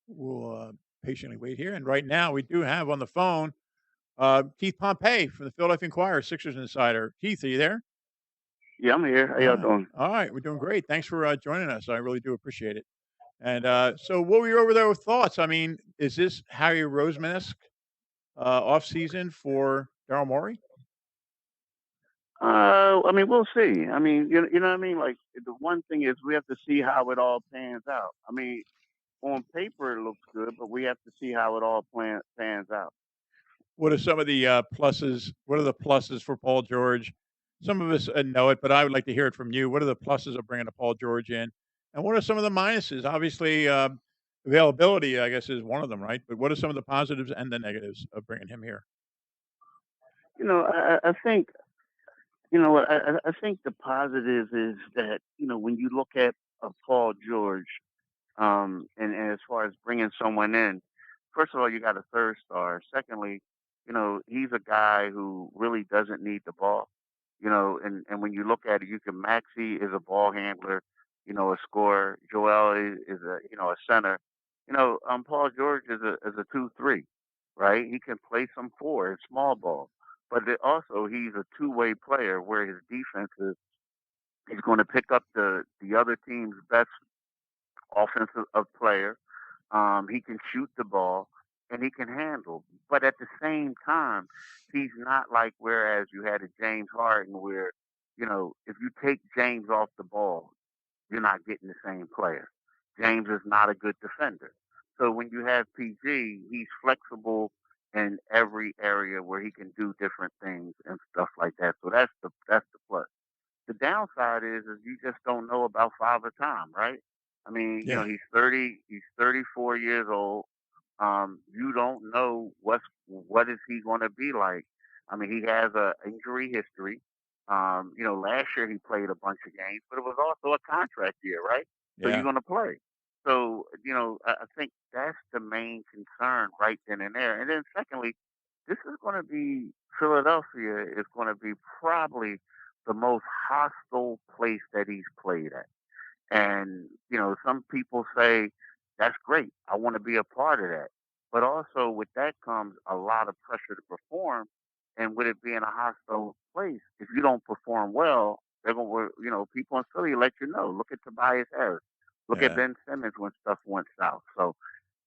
We'll patiently wait here. And right now, we do have on the phone Keith Pompey from the Philadelphia Inquirer, Sixers insider. Keith, are you there? Yeah, I'm here. How All y'all right. doing? All right. We're doing great. Thanks for joining us. I really do appreciate it. And so, what were your over there thoughts? I mean, is this Harry Roseman esque off season for Daryl Morey? I mean, we'll see. I mean, you know what I mean? Like, the one thing is we have to see how it all pans out. I mean, on paper it looks good, but we have to see how it all pans out. What are some of the pluses? What are the pluses for Paul George? Some of us know it, but I would like to hear it from you. What are the pluses of bringing a Paul George in, and what are some of the minuses? Obviously, availability, I guess, is one of them, right? But what are some of the positives and the negatives of bringing him here? I think, you know what, I think the positive is that, when you look at Paul George, and as far as bringing someone in, first of all, you got a third star. Secondly, he's a guy who really doesn't need the ball. And when you look at it, you can Maxi is a ball handler, a scorer. Joel is a center. Paul George is a 2-3, right? He can play some four, small ball, but also he's a two-way player where his defense is he's going to pick up the other team's best offensive player. He can shoot the ball and he can handle. But at the same time, he's not like whereas you had a James Harden where, if you take James off the ball, you're not getting the same player. James is not a good defender. So when you have PG, he's flexible in every area where he can do different things and stuff like that. So that's the plus. The downside is you just don't know about Father Time, right? I mean, Yeah, he's 34 years old. You don't know what is he going to be like. I mean, he has a injury history. Last year he played a bunch of games, but it was also a contract year, right? So you're yeah. going to play. So, I think that's the main concern right then and there. And then secondly, this is going to be Philadelphia is going to be probably the most hostile place that he's played at. And, some people say, that's great. I want to be a part of that. But also with that comes a lot of pressure to perform. And with it being a hostile place, if you don't perform well, they're going to, people in Philly let you know. Look at Tobias Harris. Look at Yeah. Ben Simmons when stuff went south. So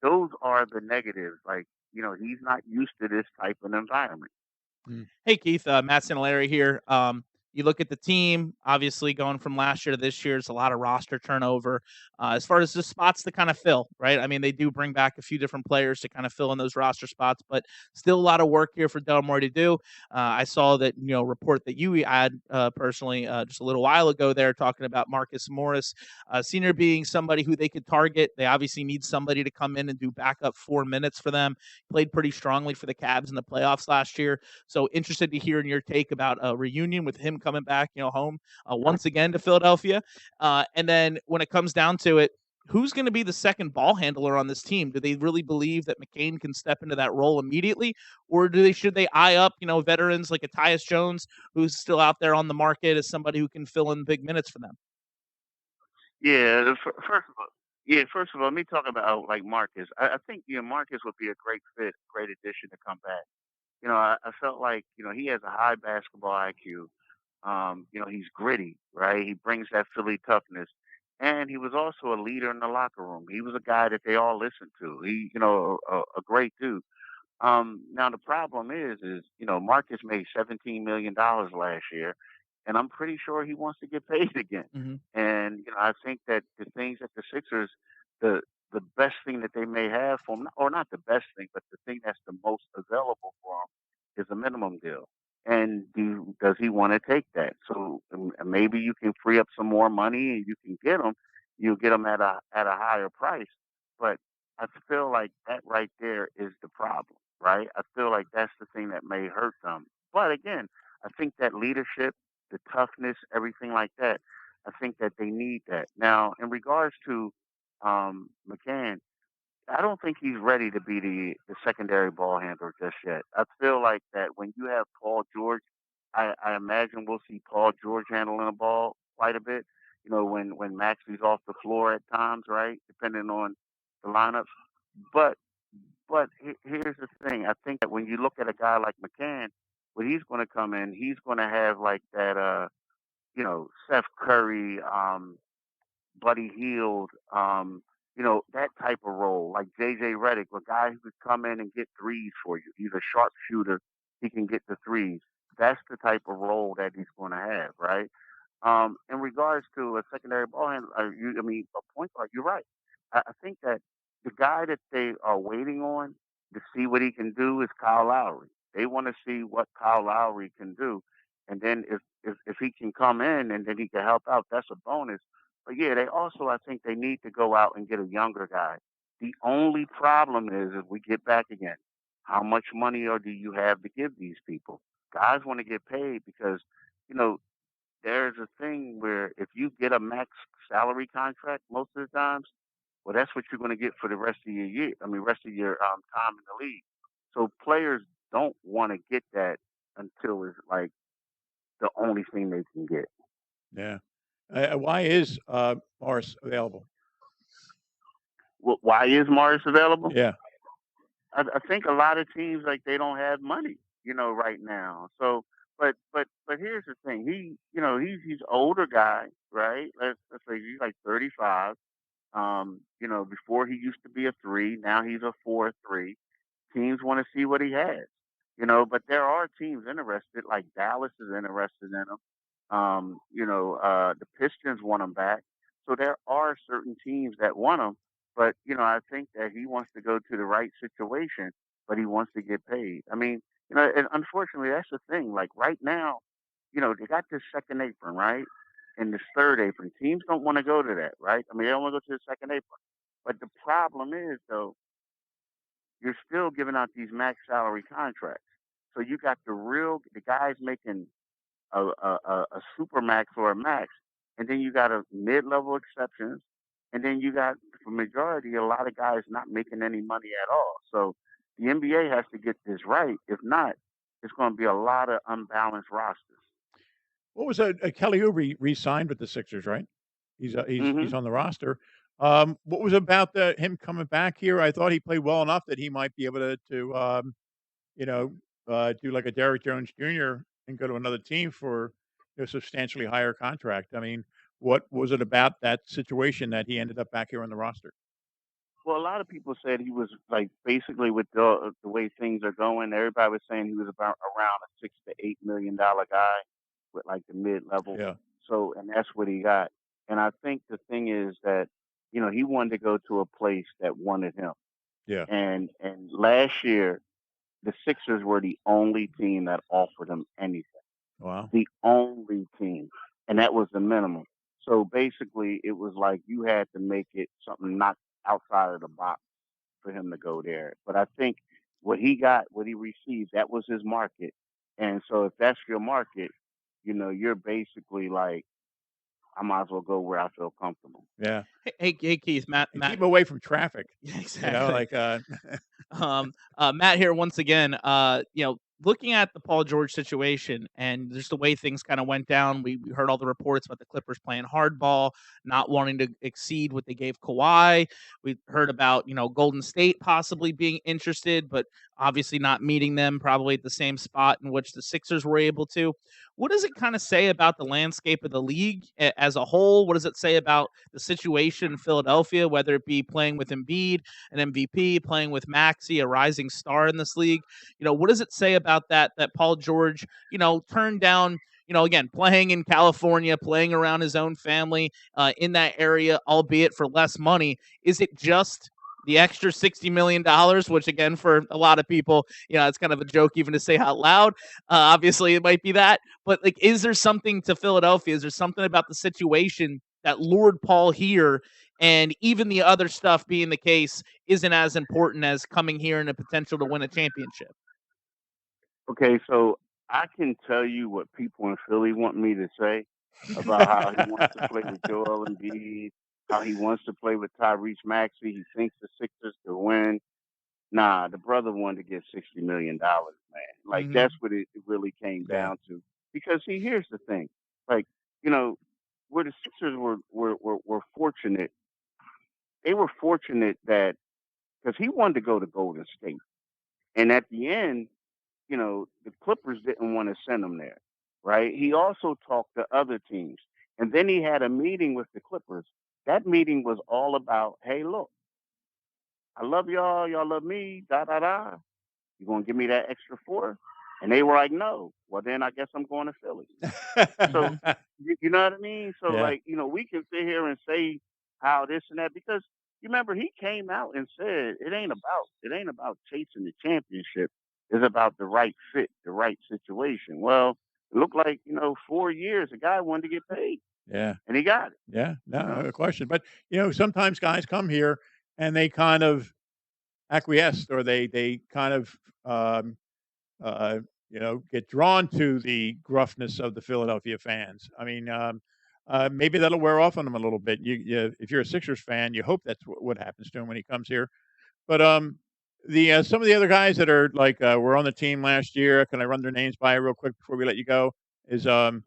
those are the negatives. Like, he's not used to this type of environment. Mm. Hey, Keith, Matt Sinalari here. You look at the team, obviously going from last year to this year, it's a lot of roster turnover. As far as the spots to kind of fill, right? I mean, they do bring back a few different players to kind of fill in those roster spots, but still a lot of work here for Del Morey to do. I saw that, report that you had personally just a little while ago there talking about Marcus Morris, Senior being somebody who they could target. They obviously need somebody to come in and do backup 4 minutes for them. Played pretty strongly for the Cavs in the playoffs last year. So interested to hear in your take about a reunion with him coming back, home once again to Philadelphia. And then when it comes down to it, who's going to be the second ball handler on this team? Do they really believe that McCain can step into that role immediately, or should they eye up, veterans like a Tyus Jones, who's still out there on the market as somebody who can fill in big minutes for them? Yeah, first of all, let me talk about like Marcus. I think Marcus would be a great fit, great addition to come back. I felt like he has a high basketball IQ. He's gritty, right? He brings that Philly toughness, and he was also a leader in the locker room. He was a guy that they all listened to. He, a great dude. Now the problem is Marcus made $17 million last year, and I'm pretty sure he wants to get paid again. Mm-hmm. And I think that the things that the Sixers, the the best thing that they may have for him, or not the best thing, but the thing that's the most available for him is a minimum deal. And does he want to take that? So maybe you can free up some more money and you can get him. You'll get him at a higher price. But I feel like that right there is the problem, right? I feel like that's the thing that may hurt them. But again, I think that leadership, the toughness, everything like that, I think that they need that. Now, in regards to McCann, I don't think he's ready to be the secondary ball handler just yet. I feel like that when you have Paul George, I imagine we'll see Paul George handling the ball quite a bit. When Maxey's off the floor at times, right? Depending on the lineups. But here's the thing. I think that when you look at a guy like McCann, when he's going to come in, he's going to have like that, Seth Curry, Buddy Hield, that type of role, like JJ Redick, a guy who could come in and get threes for you. He's a sharpshooter. He can get the threes. That's the type of role that he's going to have, right? In regards to a secondary ball handler, a point guard, you're right. I think that the guy that they are waiting on to see what he can do is Kyle Lowry. They want to see what Kyle Lowry can do, and then if he can come in and then he can help out, that's a bonus. But yeah, they also I think they need to go out and get a younger guy. The only problem is if we get back again, how much money or do you have to give these people? Guys want to get paid because you know there's a thing where if you get a max salary contract most of the times, well, that's what you're going to get for the rest of your year. I mean, rest of your time in the league. So players don't want to get that until it's like the only thing they can get. Yeah. Why is Morris available? Why is Morris available? Yeah. I think a lot of teams like they don't have money, right now. So, but here's the thing. He's older guy, right? Let's say he's like 35. Before he used to be a three, now he's a 4-3. Teams want to see what he has, but there are teams interested, like Dallas is interested in him. The Pistons want him back. So there are certain teams that want him, but I think that he wants to go to the right situation, but he wants to get paid. I mean, and unfortunately that's the thing. Like right now, they got this second apron, right? And this third apron. Teams don't want to go to that, right? I mean, they don't want to go to the second apron. But the problem is though, you're still giving out these max salary contracts. So you got the guys making a super max or a max, and then you got a mid level exceptions, and then you got for majority a lot of guys not making any money at all. So the NBA has to get this right. If not, it's going to be a lot of unbalanced rosters. What was Kelly Oubre re-signed with the Sixers, right? He's Hmm. on the roster. What was about him coming back here? I thought he played well enough that he might be able to you know, do like a Derrick Jones Jr. and go to another team for substantially higher contract. I mean, what was it about that situation that he ended up back here on the roster? Well, a lot of people said he was like basically with the way things are going. Everybody was saying he was about around a $6 to $8 million guy with like the mid level. Yeah, So, and that's what he got. And I think the thing is that he wanted to go to a place that wanted him. yeah. And last year, the Sixers were the only team that offered him anything. Wow. The only team, and that was the minimum. So basically, it was like you had to make it something not outside of the box for him to go there. But I think what he got, what he received, that was his market. And so if that's your market, you're basically like, I might as well go where I feel comfortable. Yeah, Hey, Keith, Matt, and keep him away from traffic. yeah, You know, exactly. like Matt here once again. Looking at the Paul George situation and just the way things kind of went down, we heard all the reports about the Clippers playing hardball, not wanting to exceed what they gave Kawhi. We heard about Golden State possibly being interested, but obviously not meeting them probably at the same spot in which the Sixers were able to. What does it kind of say about the landscape of the league as a whole? What does it say about the situation in Philadelphia, whether it be playing with Embiid, an MVP, playing with Maxey, a rising star in this league? What does it say about that Paul George, turned down, again, playing in California, playing around his own family in that area, albeit for less money? Is it just the extra $60 million, which again, for a lot of people, it's kind of a joke even to say out loud. Obviously, it might be that, but like, is there something to Philadelphia? Is there something about the situation that lured Paul here? And even the other stuff being the case isn't as important as coming here and a potential to win a championship. Okay, so I can tell you what people in Philly want me to say about how he wants to play with Joel Embiid, how he wants to play with Tyrese Maxey. He thinks the Sixers could win. Nah, the brother wanted to get $60 million, man. Like Hmm. that's what it really came yeah, down to. Because see, here's the thing. Like, you know, where the Sixers were fortunate, they were fortunate that because he wanted to go to Golden State. And at the end, the Clippers didn't want to send him there, right? He also talked to other teams. And then he had a meeting with the Clippers. That meeting was all about, hey, look, I love y'all. Y'all love me. Da, da, da. You going to give me that extra four? And they were like, no. Well, then I guess I'm going to Philly. So, you know what I mean? So, Yeah. like, we can sit here and say how this and that because you remember he came out and said it ain't about chasing the championship. It's about the right fit, the right situation. Well, it looked like 4 years the guy wanted to get paid, Yeah. and he got it. Yeah. You No, know? no question. But, sometimes guys come here and they kind of acquiesce or they kind of, um, uh, get drawn to the gruffness of the Philadelphia fans. I mean, maybe that'll wear off on them a little bit. If you're a Sixers fan, you hope that's what happens to him when he comes here. But the some of the other guys that are like were on the team last year. Can I run their names by you real quick before we let you go? Is Mhm.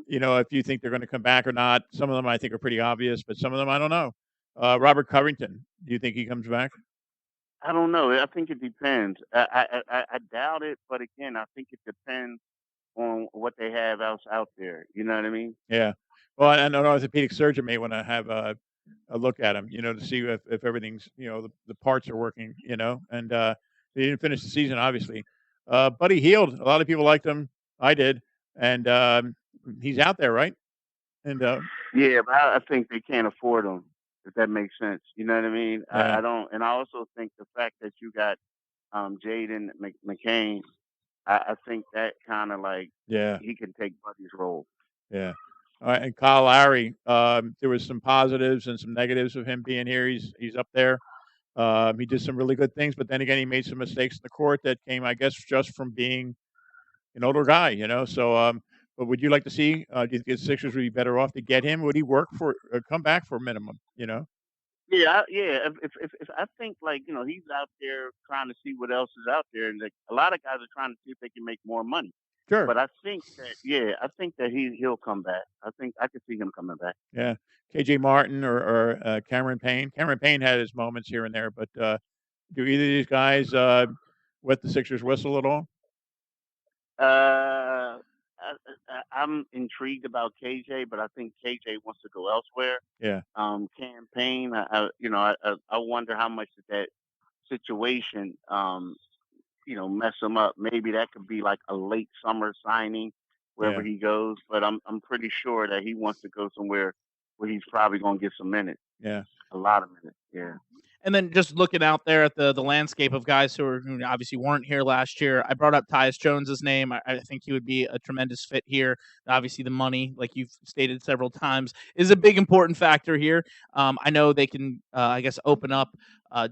if you think they're going to come back or not. Some of them I think are pretty obvious, but some of them I don't know. Robert Covington, do you think he comes back? I don't know. I think it depends. I doubt it, but again, I think it depends on what they have else out there. You know what I mean? Yeah. Well, I know an orthopedic surgeon may want to have a look at him, to see if everything's, the parts are working, and he didn't finish the season, obviously. But he healed. A lot of people liked him. I did. And he's out there, right? And Yeah, but I think they can't afford them. If that makes sense, you know what I mean? yeah, I don't, and I also think the fact that you got Jaden McCain, I think that kind of like yeah, he can take Buddy's role. yeah. All right, and Kyle Lowry, there was some positives and some negatives of him being here. He's up there. He did some really good things, but then again, he made some mistakes in the court that came, I guess, just from being an older guy, So, but would you like to see? Do you think the Sixers would be better off to get him? Would he work for come back for a minimum? Yeah, yeah. If I think like he's out there trying to see what else is out there, and like, a lot of guys are trying to see if they can make more money. Sure. But I think that I think that he'll come back. I think I could see him coming back. Yeah. KJ Martin or Cameron Payne. Cameron Payne had his moments here and there, but do either of these guys wet the Sixers whistle at all? I'm intrigued about KJ, but I think KJ wants to go elsewhere. Yeah. Campaign, I wonder how much of that situation, mess him up. Maybe that could be like a late summer signing wherever Yeah. he goes. But I'm pretty sure that he wants to go somewhere where he's probably going to get some minutes, Yeah. a lot of minutes. Yeah. And then just looking out there at the landscape of guys who obviously weren't here last year, I brought up Tyus Jones's name. I think he would be a tremendous fit here. Obviously, the money, like you've stated several times, is a big important factor here. I know they can, I guess, open up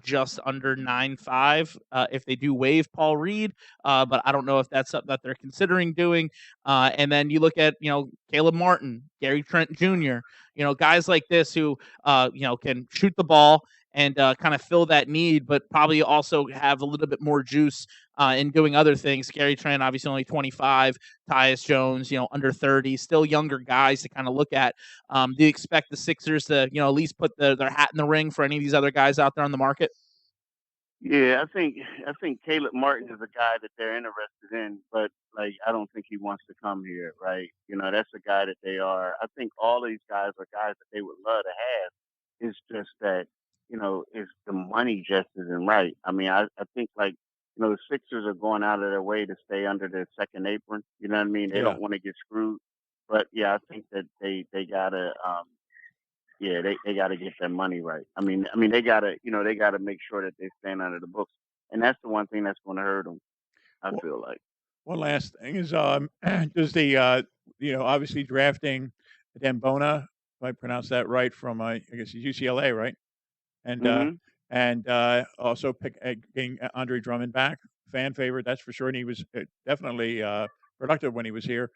just under 9.5 if they do waive Paul Reed, but I don't know if that's something that they're considering doing. And then you look at Caleb Martin, Gary Trent Jr., guys like this who can shoot the ball and kind of fill that need, but probably also have a little bit more juice in doing other things. Gary Trent, obviously only 25. Tyus Jones, under 30. Still younger guys to kind of look at. Do you expect the Sixers to, at least put their hat in the ring for any of these other guys out there on the market? Yeah, I think Caleb Martin is a guy that they're interested in, but like I don't think he wants to come here, right? That's a guy that they are. I think all these guys are guys that they would love to have. It's just that it's the money just isn't right. I mean, I think like the Sixers are going out of their way to stay under their second apron. You know what I mean? They Yeah. don't want to get screwed, but yeah, I think that they gotta yeah, they got to get their money right. I mean, they got to make sure that they stand under the books, and that's the one thing that's going to hurt them. I Well, feel like. one last thing is does the obviously drafting Dembona, if I pronounce that right, from I guess he's UCLA, right? And Hmm. also getting Andre Drummond back, fan favorite, that's for sure. And he was definitely productive when he was here.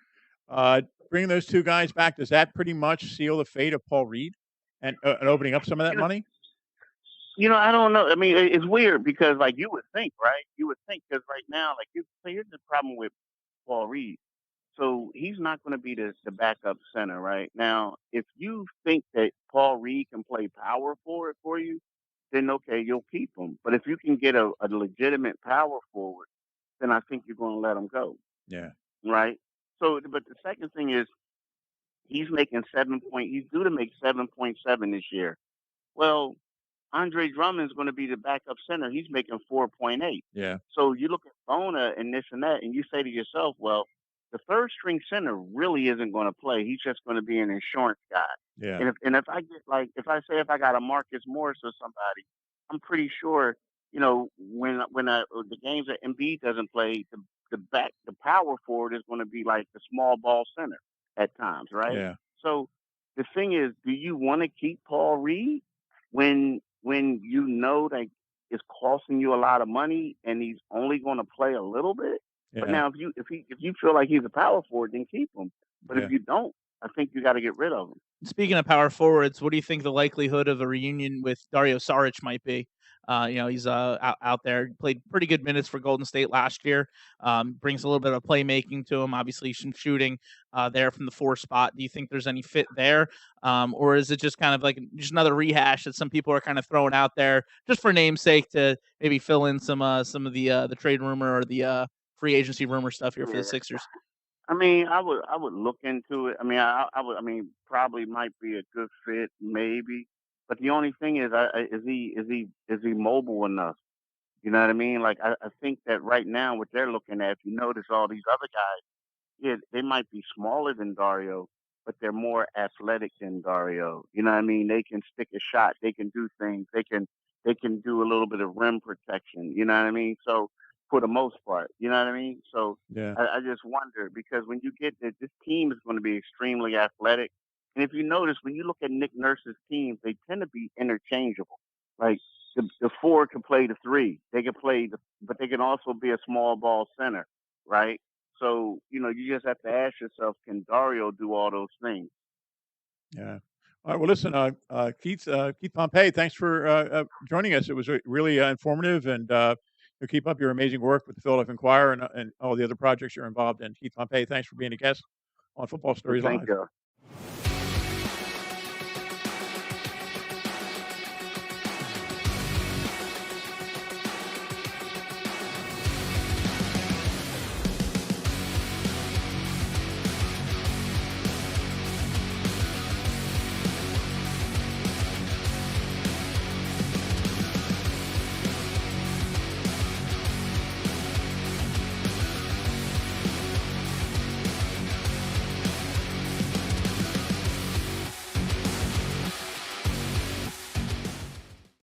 Bringing those two guys back, does that pretty much seal the fate of Paul Reed and opening up some of that You know, money? I don't know. I mean, it's weird because like you would think, right? You would think because right now, like here's the problem with Paul Reed. So he's not going to be the backup center, right? Now, if you think that Paul Reed can play power forward for you, then okay, you'll keep him. But if you can get a legitimate power forward, then I think you're going to let him go, Yeah. right? So, but the second thing is he's making 7 point. He's due to make 7.7 this year. Well, Andre Drummond's going to be the backup center. He's making 4.8. Yeah. So you look at Bona and this and that, and you say to yourself, well, the third string center really isn't going to play. He's just going to be an insurance guy. Yeah. And if I get like if I got a Marcus Morris or somebody, I'm pretty sure when the games that Embiid doesn't play, the power forward is going to be like the small ball center at times, right? Yeah. So the thing is, do you want to keep Paul Reed when you know that it's costing you a lot of money and he's only going to play a little bit? But Yeah. now if you feel like he's a power forward, then keep him. But Yeah. if you don't, I think you got to get rid of him. Speaking of power forwards, what do you think the likelihood of a reunion with Dario Saric might be? He's out there, played pretty good minutes for Golden State last year. Brings a little bit of playmaking to him. Obviously, some shooting there from the 4 spot. Do you think there's any fit there, or is it just kind of like just another rehash that some people are kind of throwing out there just for namesake to maybe fill in some of the trade rumor or the free agency rumor stuff here for the Yeah. Sixers? I mean, I would look into it. I mean, I would. I mean, probably might be a good fit, maybe. But the only thing is, is he mobile enough? You know what I mean? Like, I think that right now, what they're looking at, if you notice all these other guys, yeah, they might be smaller than Dario, but they're more athletic than Dario. You know what I mean? They can stick a shot. They can do things. They can do a little bit of rim protection. You know what I mean? So for the most part, you know what I mean? So Yeah. I just wonder because when you get that, this team is going to be extremely athletic. And if you notice, when you look at Nick Nurse's teams, they tend to be interchangeable. Like the four can play the three. They can play but they can also be a small ball center, right? So, you just have to ask yourself, can Dario do all those things? Yeah. All right. Well, listen, Keith Pompey, thanks for joining us. It was really informative, and you keep up your amazing work with the Philadelphia Inquirer and all the other projects you're involved in. Keith Pompey, thanks for being a guest on Football Well, Stories thank Live. you.